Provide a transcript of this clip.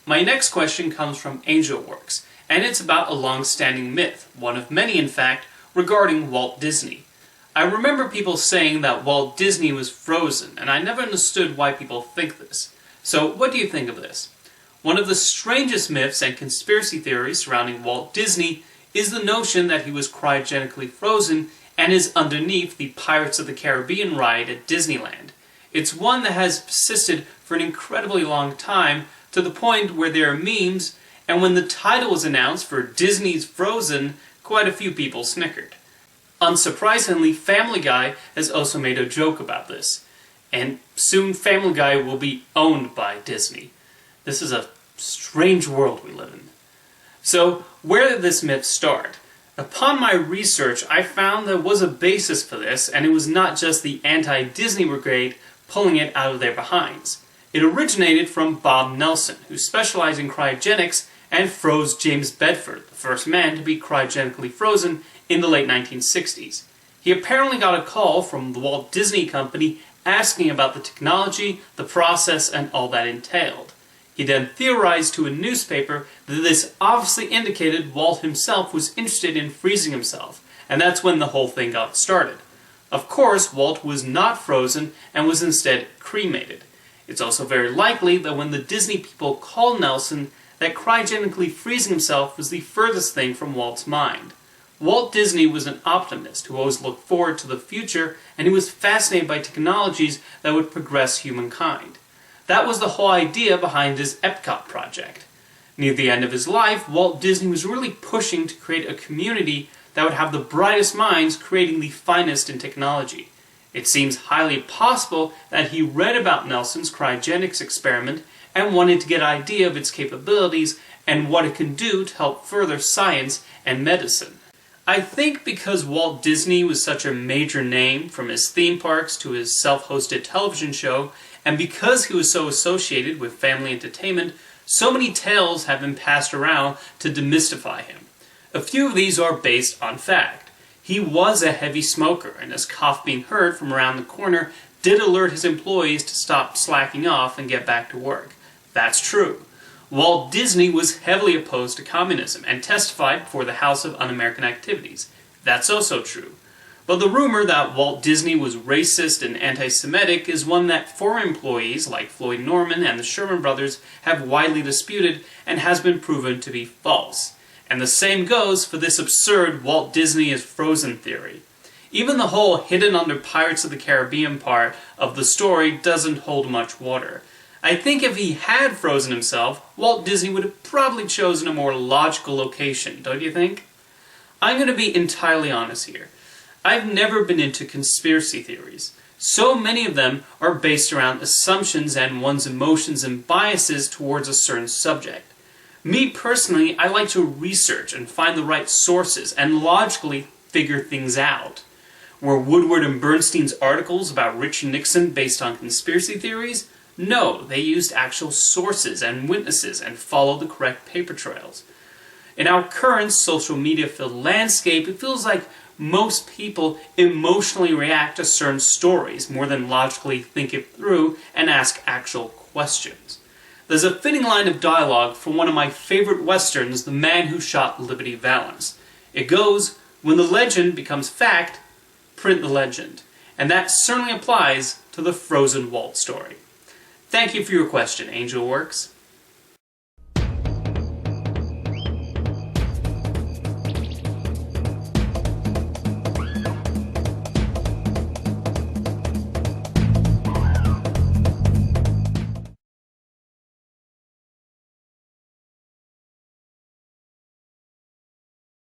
My next question comes from AngelWorks, and it's about a long-standing myth, one of many in fact, regarding Walt Disney. I remember people saying that Walt Disney was frozen, and I never understood why people think this. So what do you think of this? One of the strangest myths and conspiracy theories surrounding Walt Disney is the notion that he was cryogenically frozen and is underneath the Pirates of the Caribbean ride at Disneyland. It's one that has persisted for an incredibly long time, to the point where there are memes, and when the title was announced for Disney's Frozen, quite a few people snickered. Unsurprisingly, Family Guy has also made a joke about this, and soon Family Guy will be owned by Disney. This is a strange world we live in. So, where did this myth start? Upon my research, I found there was a basis for this, and it was not just the anti-Disney brigade pulling it out of their behinds. It originated from Bob Nelson, who specialized in cryogenics and froze James Bedford, the first man to be cryogenically frozen in the late 1960s. He apparently got a call from the Walt Disney Company asking about the technology, the process, and all that entailed. He then theorized to a newspaper that this obviously indicated Walt himself was interested in freezing himself, and that's when the whole thing got started. Of course, Walt was not frozen and was instead cremated. It's also very likely that when the Disney people called Nelson, that cryogenically freezing himself was the furthest thing from Walt's mind. Walt Disney was an optimist who always looked forward to the future, and he was fascinated by technologies that would progress humankind. That was the whole idea behind his Epcot project. Near the end of his life, Walt Disney was really pushing to create a community that would have the brightest minds creating the finest in technology. It seems highly possible that he read about Nelson's cryogenics experiment and wanted to get an idea of its capabilities and what it can do to help further science and medicine. I think because Walt Disney was such a major name, from his theme parks to his self-hosted television show, and because he was so associated with family entertainment, so many tales have been passed around to demystify him. A few of these are based on fact. He was a heavy smoker, and his cough being heard from around the corner did alert his employees to stop slacking off and get back to work. That's true. Walt Disney was heavily opposed to communism and testified before the House of Un-American Activities. That's also true. But the rumor that Walt Disney was racist and anti-Semitic is one that former employees like Floyd Norman and the Sherman brothers have widely disputed and has been proven to be false. And the same goes for this absurd Walt Disney is frozen theory. Even the whole hidden under Pirates of the Caribbean part of the story doesn't hold much water. I think if he had frozen himself, Walt Disney would have probably chosen a more logical location, don't you think? I'm going to be entirely honest here. I've never been into conspiracy theories. So many of them are based around assumptions and one's emotions and biases towards a certain subject. Me personally, I like to research and find the right sources and logically figure things out. Were Woodward and Bernstein's articles about Richard Nixon based on conspiracy theories? No, they used actual sources and witnesses and followed the correct paper trails. In our current social media-filled landscape, it feels like most people emotionally react to certain stories more than logically think it through and ask actual questions. There's a fitting line of dialogue from one of my favorite westerns, The Man Who Shot Liberty Valance. It goes, "When the legend becomes fact, print the legend." And that certainly applies to the Frozen Walt story. Thank you for your question, AngelWorks.